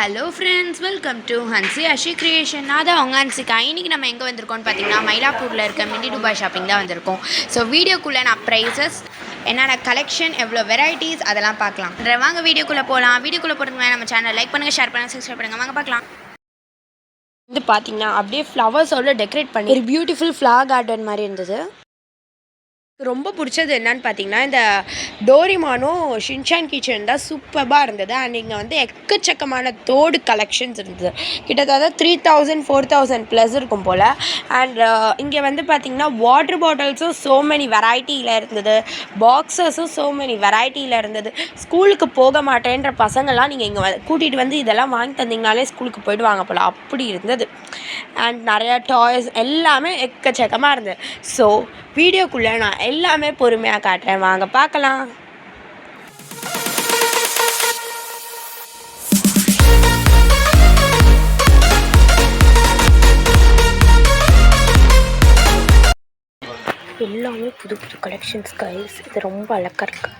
Hello friends, welcome to Hanshi Ashi creation. நான் தான் அவங்க ஹன்சிகா. இன்றைக்கி நம்ம எங்கே வந்திருக்கோம்னு பார்த்தீங்கன்னா மயிலாப்பூரில் இருக்க மினி துபாய் ஷாப்பிங் தான் வந்திருக்கோம். ஸோ வீடியோக்குள்ளே நான் ப்ரைஸஸ், என்னென்ன கலெக்ஷன், எவ்வளோ வெரைட்டிஸ் அதெல்லாம் பார்க்கலாம். வாங்க வீடியோக்குள்ளே போகலாம். வீடியோக்குள்ளே போகிறதுக்கு நம்ம சேனல் லைக் பண்ணுங்கள், ஷேர் பண்ணுங்கள், சப்ஸ்கிரைப் பண்ணுங்கள். வாங்க பார்க்கலாம். வந்து பார்த்தீங்கன்னா அப்படியே ஃப்ளவர்ஸோட டெக்கரேட் பண்ணி ஒரு பியூட்டிஃபுல் ஃப்ளவர் கார்டன் மாதிரி இருந்தது. ரொம்ப பிடிச்சது என்னன்னு பார்த்தீங்கன்னா இந்த டோரிமானும் ஷின்சான் கிச்சன் தான் சூப்பராக இருந்தது. அண்ட் இங்கே வந்து எக்கச்சக்கமான தோடு கலெக்ஷன்ஸ் இருந்தது. கிட்டத்தட்ட 3000 4000 ப்ளஸ் இருக்கும் போல். அண்ட் இங்கே வந்து பார்த்திங்கன்னா வாட்டர் பாட்டில்ஸும் ஸோ மெனி வெரைட்டியில் இருந்தது. பாக்ஸஸும் ஸோ மெனி வெரைட்டியில் இருந்தது. ஸ்கூலுக்கு போக மாட்டேன்ற பசங்கள்லாம் நீங்கள் இங்கே கூட்டிகிட்டு வந்து இதெல்லாம் வாங்கி தந்தீங்கனாலே ஸ்கூலுக்கு போய்டுவாங்க போல், அப்படி இருந்தது. அண்ட் நிறையா டாய்ஸ் எல்லாமே எக்கச்சக்கமாக இருந்தது. ஸோ வீடியோக்குள்ளே நான் எல்லாமே பொறுமையாக காட்டுறேன், வாங்க பார்க்கலாம். எல்லாமே புது புது கலெக்ஷன்ஸ் கைஸ். இது ரொம்ப அழகாக இருக்குது.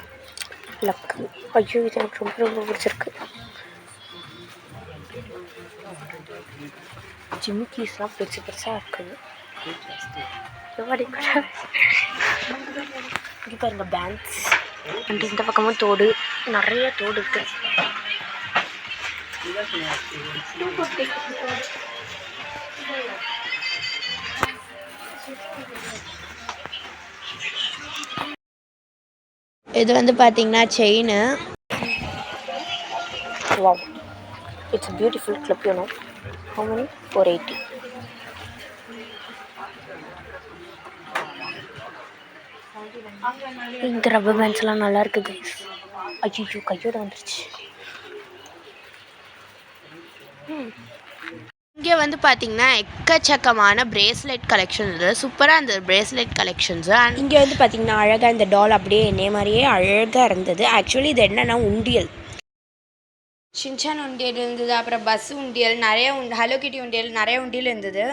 லக்கு, ஐயோ இது எனக்கு ரொம்ப ரொம்ப பிடிச்சிருக்கு. ஜிமிக்கீஸ்லாம் பெருசு பெருசாக இருக்குது. இங்கே பாருங்க பேண்ட்ஸ். அண்ட் இந்த பக்கமும் தோடு, நிறைய தோடு இருக்கு. இது வந்து பார்த்தீங்கன்னா chain. Wow, it's beautiful clip. You know how many? 480. இந்த ரப்பர் பேண்ட்ஸ்லாம் நல்லா இருக்குது கைஸ். ஐயோ கையோட வந்துருச்சு. இங்கே வந்து பார்த்தீங்கன்னா எக்கச்சக்கமான பிரேஸ்லெட் கலெக்ஷன் இருந்தது. சூப்பராக இருந்தது பிரேஸ்லெட் கலெக்ஷன்ஸு. அண்ட் இங்கே வந்து பார்த்தீங்கன்னா அழகாக இந்த டால் அப்படியே என்னே மாதிரியே அழகாக இருந்தது. ஆக்சுவலி இது என்னென்னா உண்டியல். ஷின்சான் உண்டியல் இருந்தது, அப்புறம் பஸ் உண்டியல், நிறைய ஹலோ கிட்டி உண்டியல், நிறைய உண்டியல் இருந்தது.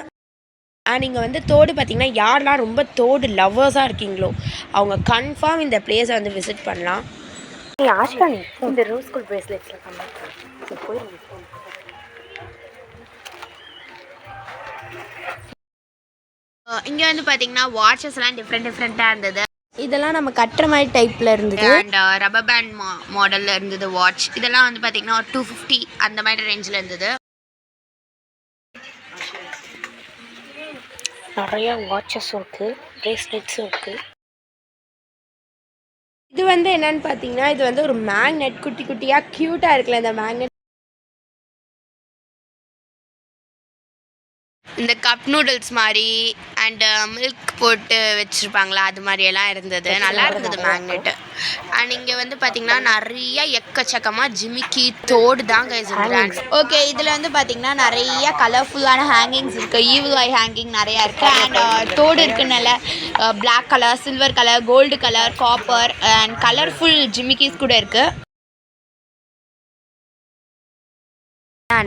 அண்ட் இங்கே வந்து தோடு பார்த்திங்கன்னா யாரெல்லாம் ரொம்ப தோடு லவ்வர்ஸாக இருக்கீங்களோ அவங்க கன்ஃபார்ம் இந்த பிளேஸை வந்து விசிட் பண்ணலாம். ஆஷா நீ இந்த ரோஸ் கோல்ட் பிரேஸ்லெட்ஸில் போயிருங்க. இங்கே வந்து பார்த்தீங்கன்னா வாட்சஸ்லாம் டிஃப்ரெண்ட்டாக இருந்தது. இதெல்லாம் நம்ம கட்டுற மாதிரி டைப்பில் இருந்தது. அண்ட் ரப்பர் பேண்ட் மாடலில் இருந்தது வாட்ச். இதெல்லாம் வந்து பார்த்தீங்கன்னா ஒரு 250 அந்த மாதிரி ரேஞ்சில் இருந்தது. நிறையா வாட்சஸும் இருக்குது, பிரேஸ்லெட்ஸும் இருக்குது. இது வந்து என்னன்னு பார்த்தீங்கன்னா இது வந்து ஒரு மேக்னெட், குட்டி குட்டியாக க்யூட்டாக இருக்குல்ல இந்த மேக்னெட். இந்த கப் நூடுல்ஸ் மாதிரி அண்ட் மில்க் போட்டு வச்சுருப்பாங்களா, அது மாதிரியெல்லாம் இருந்தது. நல்லா இருந்தது மேக்னெட்டு. அண்ட் இங்கே வந்து பார்த்திங்கன்னா நிறைய எக்கச்சக்கமாக ஜிமிக்கி தோடு தான் கைஸ் இருந்தது. ஓகே, இதில் வந்து பார்த்திங்கன்னா நிறைய கலர்ஃபுல்லான ஹேங்கிங்ஸ் இருக்குது. ஈவில் ஐ ஹேங்கிங் நிறையா இருக்குது. அண்ட் தோடு இருக்குனால black colour, silver colour, gold colour, copper and colourful ஜிமிக்கிஸ் கூட இருக்குது.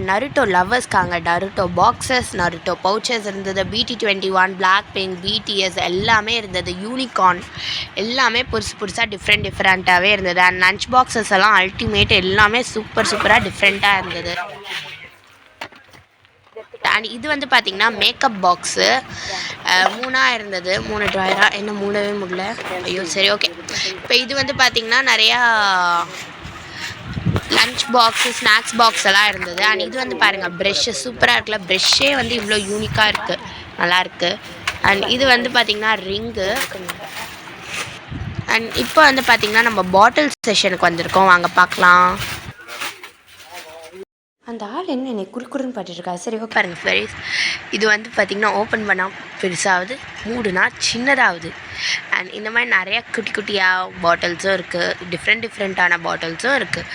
நருட்டோ லவ்வர்ஸ்க்காங்க நருட்டோ பாக்ஸஸ், நருட்டோ பவுச்சஸ் இருந்தது. BT21, பிளாக் பிங்க், BTS எல்லாமே இருந்தது. யூனிகார்ன் எல்லாமே புதுசாக டிஃப்ரெண்ட்டாகவே இருந்தது. அண்ட் லன்ச் பாக்ஸஸ் எல்லாம் அல்டிமேட், எல்லாமே சூப்பராக டிஃப்ரெண்ட்டாக இருந்தது. அண்ட் இது வந்து பார்த்திங்கன்னா மேக்கப் பாக்ஸு 3 இருந்தது. 3 ட்ராயரா, என்ன மூடவே முடியல. ஐயோ சரி ஓகே. இப்போ இது வந்து பார்த்திங்கன்னா நிறையா லன்ச் பாக்ஸு, ஸ்நாக்ஸ் பாக்ஸ் எல்லாம் இருந்தது. அண்ட் இது வந்து பாருங்கள் ப்ரெஷ்ஷு சூப்பராக இருக்குல்ல. ப்ரெஷ்ஷே வந்து இவ்வளோ யூனிக்காக இருக்குது, நல்லாயிருக்கு. அண்ட் இது வந்து பார்த்திங்கன்னா ரிங்கு. அண்ட் இப்போ வந்து பார்த்திங்கன்னா நம்ம பாட்டில் செஷனுக்கு வந்திருக்கோம், வாங்க பார்க்கலாம். அந்த ஆள் என்ன என்னை குறுக்குறுன்னு பார்த்துட்ருக்கா. சரி ஓகே பாருங்க ஃப்ரெண்ட்ஸ், இது வந்து பார்த்திங்கன்னா ஓப்பன் பண்ணால் பெருசாகுது, மூடுனா சின்னதாகுது. அண்ட் இந்த மாதிரி நிறையா குட்டி குட்டியாக பாட்டில்ஸும் இருக்குது, டிஃப்ரெண்ட்டான பாட்டில்ஸும் இருக்குது.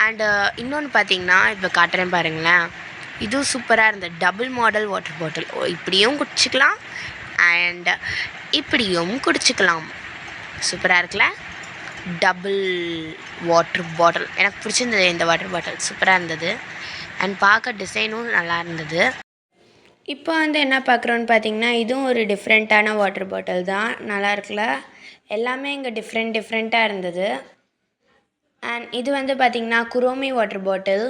அண்டு இன்னொன்று பார்த்திங்கன்னா இப்போ காட்டுறேன் பாருங்களேன், இதுவும் சூப்பராக இருந்தது. டபுள் மாடல் வாட்டர் பாட்டில், இப்படியும் குடிச்சிக்கலாம் அண்ட் இப்படியும் குடிச்சிக்கலாம். சூப்பராக இருக்குல்ல. டபுள் வாட்டர் பாட்டில் எனக்கு பிடிச்சிருந்தது. இந்த வாட்டர் பாட்டில் சூப்பராக இருந்தது. அண்ட் பார்க்க டிசைனும் நல்லா இருந்தது. இப்போ வந்து என்ன பார்க்குறோன்னு பார்த்தீங்கன்னா இதுவும் ஒரு டிஃப்ரெண்ட்டான வாட்டர் பாட்டில் தான், நல்லா இருக்குல்ல. எல்லாமே இங்கே டிஃப்ரெண்ட்டாக இருந்தது. அண்ட் இது வந்து பார்த்திங்கன்னா குரோமி வாட்டர் பாட்டில்.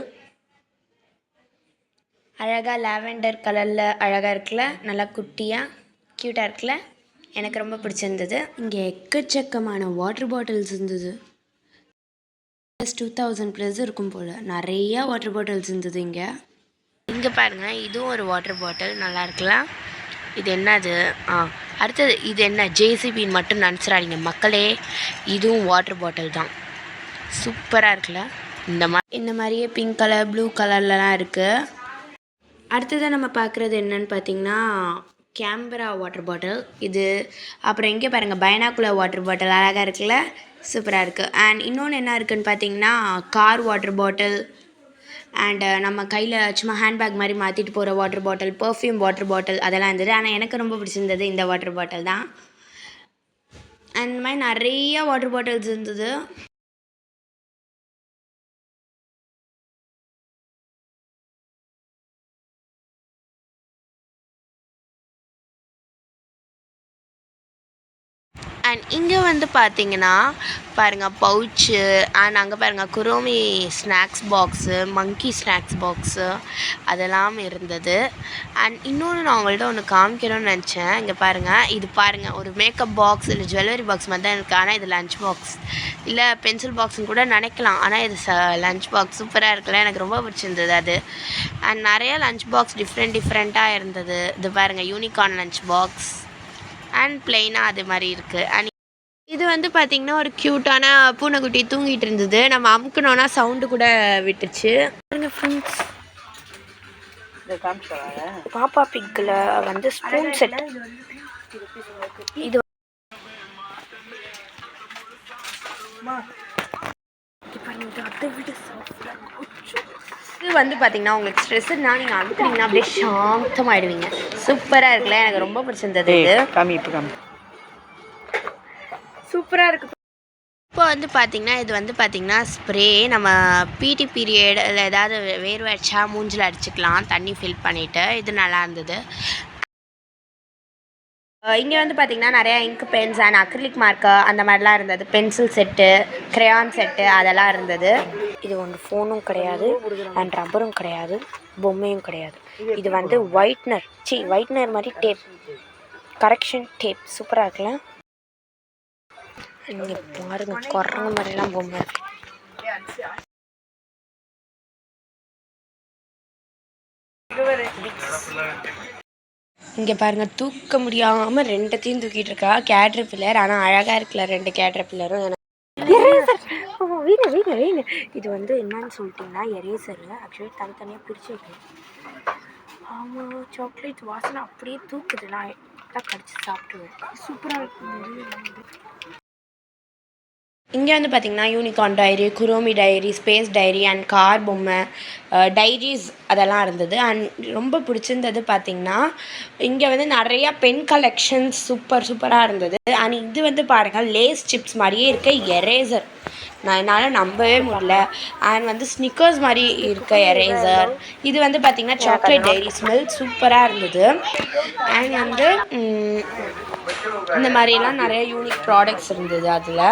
அழகாக லாவெண்டர் கலரில் அழகாக இருக்குல்ல, நல்லா குட்டியாக க்யூட்டாக இருக்குல்ல, எனக்கு ரொம்ப பிடிச்சிருந்தது. இங்கே எக்கச்சக்கமான வாட்டர் பாட்டில்ஸ் இருந்தது. 2000+ இருக்கும் போல். நிறையா வாட்டர் பாட்டில்ஸ் இருந்தது இங்கே. இங்கே பாருங்கள், இதுவும் ஒரு வாட்டர் பாட்டில் நல்லா இருக்குல்ல. இது என்னது? அடுத்தது இது என்ன ஜேசிபின்னு மட்டும் நினச்சிடாதீங்க மக்களே, இதுவும் வாட்டர் பாட்டில் தான். சூப்பராக இருக்குல்ல. இந்த மாதிரியே பிங்க் கலர் ப்ளூ கலர்லலாம் இருக்குது. அடுத்ததாக நம்ம பார்க்குறது என்னன்னு பார்த்திங்கன்னா கேம்பரா வாட்டர் பாட்டில் இது. அப்புறம் இங்கே பாருங்கள் பைனாக்குலர் வாட்டர் பாட்டில் அழகாக இருக்குல்ல, சூப்பராக இருக்குது. அண்ட் இன்னொன்று என்ன இருக்குதுன்னு பார்த்தீங்கன்னா கார் வாட்டர் பாட்டில் அண்டு நம்ம கையில் சும்மா ஹேண்ட்பேக் மாதிரி மாற்றிட்டு போகிற water bottle, perfume water bottle அதெல்லாம் இருந்தது. ஆனால் எனக்கு ரொம்ப பிடிச்சிருந்தது இந்த வாட்டர் பாட்டில் தான். அண்ட் இந்த மாதிரி நிறைய வாட்டர் பாட்டில்ஸ் இருந்தது. அண்ட் இங்கே வந்து பார்த்தீங்கன்னா பாருங்கள் பவுச்சு, அண்ட் அங்கே பாருங்கள் குரோமி ஸ்நாக்ஸ் பாக்ஸு, மங்கி ஸ்நாக்ஸ் பாக்ஸு அதெல்லாம் இருந்தது. அண்ட் இன்னொன்று நான் உங்கள்கிட்ட ஒன்று காமிக்கணும்னு நினச்சேன். இங்கே பாருங்கள், இது பாருங்கள் ஒரு மேக்கப் பாக்ஸ் இல்லை ஜுவல்லரி பாக்ஸ் மாதிரி தான் இருக்குது. ஆனால் இது லஞ்ச் பாக்ஸ் இல்லை பென்சில் பாக்ஸ்ன்னு கூட நினைக்கலாம். ஆனால் இது லஞ்ச் பாக்ஸ் சூப்பராக இருக்குல்ல, எனக்கு ரொம்ப பிடிச்சிருந்தது அது. அண்ட் நிறையா லஞ்ச் பாக்ஸ் டிஃப்ரெண்ட்டாக இருந்தது. இது பாருங்கள் யூனிகார்ன் லஞ்ச் பாக்ஸ் அண்ட் பிளெயினாக அது மாதிரி இருக்குது. அண்ட் இது வந்து பார்த்திங்கன்னா ஒரு க்யூட்டான பூனைக்குட்டி தூங்கிட்டு இருந்தது. நம்ம அமுக்கணுன்னா சவுண்டு கூட விட்டுச்சு. பாருங்கள் ஃப்ரெண்ட்ஸ், பாப்பா பிக்கில் வந்து ஸ்பூன் செட். இது இது வந்து பார்த்தீங்கன்னா உங்களுக்கு ஸ்ட்ரெஸ்ஸுனா நீங்கள் அமுக்குனீங்கன்னா அப்படியே சாந்தமாகிடுவீங்க. சூப்பராக இருக்குல்ல, எனக்கு ரொம்ப பிடிச்சிருந்தது. இது சூப்பராக இருக்குது. இப்போ வந்து பார்த்திங்கன்னா இது வந்து பார்த்திங்கன்னா ஸ்ப்ரே. நம்ம பிடி பீரியட் இல்லை ஏதாவது வேர்வை அடிச்சா மூஞ்சில் அடிச்சுக்கலாம் தண்ணி ஃபில் பண்ணிவிட்டு. இது நல்லா இருந்தது. இங்கே வந்து பார்த்திங்கன்னா நிறையா ink pens and acrylic marker அந்த மாதிரிலாம் இருந்தது. பென்சில் செட்டு, க்ரையான் செட்டு அதெல்லாம் இருந்தது. இது ஒன்று ஃபோனும் கிடையாது அண்ட் ரப்பரும் கிடையாது, பொம்மையும் கிடையாது. இது வந்து ஒயிட்னர் மாதிரி டேப், கரெக்ஷன் டேப். சூப்பராக இருக்குல்ல. இங்கே பாருங்க குரங்கு மாதிரிலாம் பொம்மை. இங்கே பாருங்கள் தூக்க முடியாமல் ரெண்டத்தையும் தூக்கிட்டு இருக்கா கேட்ரபில்லர். ஆனால் அழகாக இருக்குல்ல ரெண்டு கேட்ரபில்லரும். வீணு இது வந்து என்னன்னு சொல்லிட்டிங்கன்னா எரேசரு. ஆக்சுவலி தனித்தனியாக பிரித்து வைக்கணும். ஆமாம், சாக்லேட் வாசனை அப்படியே தூக்குது. நான் எல்லாம் கடிச்சு சாப்பிடுவேன். சூப்பராக இருக்குது. இங்கே வந்து பார்த்திங்கன்னா unicorn diary, Kuromi diary, space diary and car பொம்மை டைரிஸ் அதெல்லாம் இருந்தது. அண்ட் ரொம்ப பிடிச்சிருந்தது பார்த்திங்கன்னா இங்கே வந்து நிறையா பென் கலெக்ஷன்ஸ் சூப்பராக இருந்தது. அண்ட் இது வந்து பாருங்கள் லேஸ் சிப்ஸ் மாதிரியே இருக்க எரேசர். நான் என்னால் நம்பவே முடியல. அண்ட் வந்து ஸ்னிக்கர்ஸ் மாதிரி இருக்க எரேசர். இது வந்து பார்த்திங்கன்னா சாக்லேட் டைரி ஸ்மெல் சூப்பராக இருந்தது. அண்ட் வந்து இந்த மாதிரியெல்லாம் நிறைய யூனிக் ப்ராடக்ட்ஸ் இருந்தது. அதில்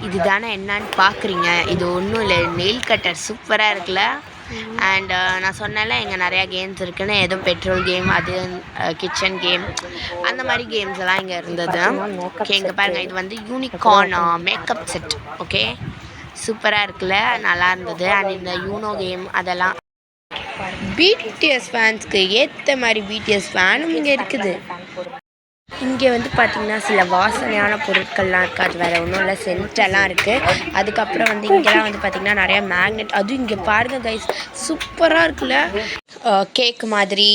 இது தானே என்னன்னு பார்க்குறீங்க. இது ஒன்றும் இல்லை, நெயில் கட்டர். சூப்பராக இருக்குல்ல. அண்ட் நான் சொன்னேன்ல இங்கே நிறையா கேம்ஸ் இருக்குன்னு. ஏதோ பெட்ரோல் கேம், அது கிச்சன் கேம், அந்த மாதிரி கேம்ஸ் எல்லாம் இங்கே இருந்தது. ஓகே, இங்கே பாருங்கள் இது வந்து யூனிகார்ன் மேக்கப் செட். ஓகே, சூப்பராக இருக்குல்ல, நல்லா இருந்தது. அண்ட் இந்த யூனோ கேம் அதெல்லாம். பிடிஎஸ் ஃபேன்ஸ்க்கு ஏற்ற மாதிரி பிடிஎஸ் ஃபேனும் இங்கே இருக்குது. இங்கே வந்து பார்த்திங்கன்னா சில வாசனையான பொருட்கள்லாம் இருக்குது. அது வேறு ஒன்றும் இல்லை, சென்டெல்லாம் இருக்குது. அதுக்கப்புறம் வந்து இங்கெல்லாம் வந்து பார்த்திங்கன்னா நிறையா மேக்னெட். அதுவும் இங்கே பாருங்கள் கைஸ், சூப்பராக இருக்குல்ல. கேக் மாதிரி,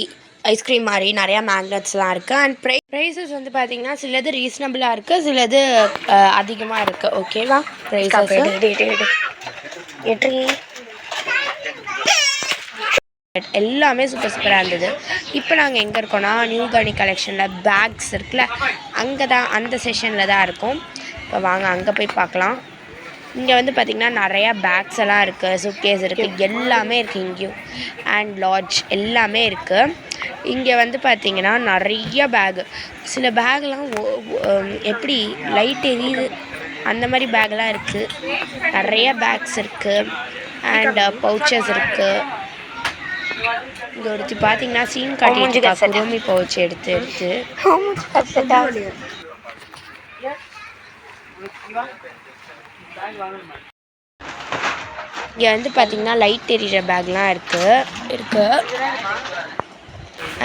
ஐஸ்கிரீம் மாதிரி நிறையா மேக்னெட்ஸ்லாம் இருக்குது. அண்ட் ப்ரைஸஸ் வந்து பார்த்திங்கன்னா சிலது ரீசனபிளாக இருக்குது, சிலது அதிகமாக இருக்குது. ஓகேவா? ப்ரைஸஸ் எல்லாமே சூப்பராக இருந்தது. இப்போ நாங்கள் எங்கே இருக்கோன்னா நியூ கனி கலெக்ஷனில் பேக்ஸ் இருக்குல்ல, அங்கே தான், அந்த செஷனில் தான் இருக்கும். இப்போ வாங்க அங்கே போய் பார்க்கலாம். இங்கே வந்து பார்த்திங்கன்னா நிறையா பேக்ஸ் எல்லாம் இருக்குது, சூட்கேஸ் இருக்குது, எல்லாமே இருக்குது இங்கேயும். அண்ட் லாட்ஜ் எல்லாமே இருக்குது. இங்கே வந்து பார்த்திங்கன்னா நிறைய பேகு. சில பேக்லாம் எப்படி லைட் எரியுது அந்த மாதிரி பேக்லாம் இருக்குது. நிறைய பேக்ஸ் இருக்குது அண்ட் பவுச்சஸ் இருக்குது. இங்கே ஒருத்தி பார்த்தீங்கன்னா சீன் காட்டிட்டு குரோமி பவுச் எடுத்து இங்கே வந்து பார்த்தீங்கன்னா லைட் எரியிற பேக்லாம் இருக்கு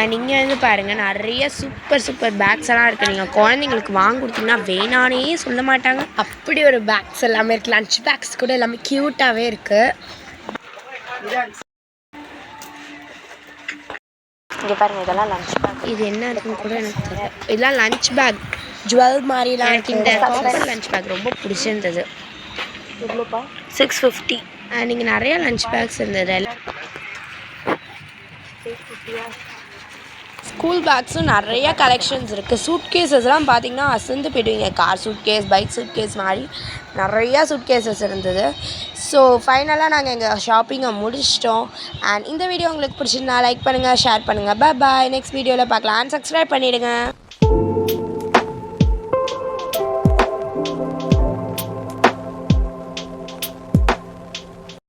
அண்ட் இங்கே வந்து பாருங்கள் நிறைய சூப்பர் பேக்ஸ் எல்லாம் இருக்குது. நீங்கள் குழந்தைங்களுக்கு வாங்கி கொடுத்தீங்கன்னா வேணானே சொல்ல மாட்டாங்க. அப்படி ஒரு பேக்ஸ் எல்லாமே இருக்குது. லஞ்ச் பேக்ஸ் கூட எல்லாமே க்யூட்டாகவே இருக்குது. இங்கே பாருங்கள், இதெல்லாம் லஞ்ச் பேக். இது என்ன இருக்குன்னு கூட எனக்கு தெரியல. இதெல்லாம் லஞ்ச் பேக் ஜுவல் மாதிரிலாம் எனக்கு இந்த காப்பர் லஞ்ச் பேக் ரொம்ப பிடிச்சிருந்தது. 650. நீங்கள் நிறைய லஞ்ச் பேக்ஸ் இருந்தது. ஸ்கூல் பேக்ஸும் நிறைய கலெக்ஷன்ஸ் இருக்குது. சூட் கேஸஸ்லாம் பார்த்தீங்கன்னா அசந்து போய்டுவீங்க. Car suitcase, bike suitcase மாதிரி நிறையா சூட் கேஸஸ் இருந்தது. ஸோ ஃபைனலாக நாங்கள் எங்கள் ஷாப்பிங்கை முடிச்சிட்டோம். அண்ட் இந்த வீடியோ உங்களுக்கு பிடிச்சிருந்தா லைக் பண்ணுங்கள், ஷேர் பண்ணுங்கள். பாய். நெக்ஸ்ட் வீடியோவில் பார்க்கலாம். அண்ட் சப்ஸ்கிரைப் பண்ணிவிடுங்க.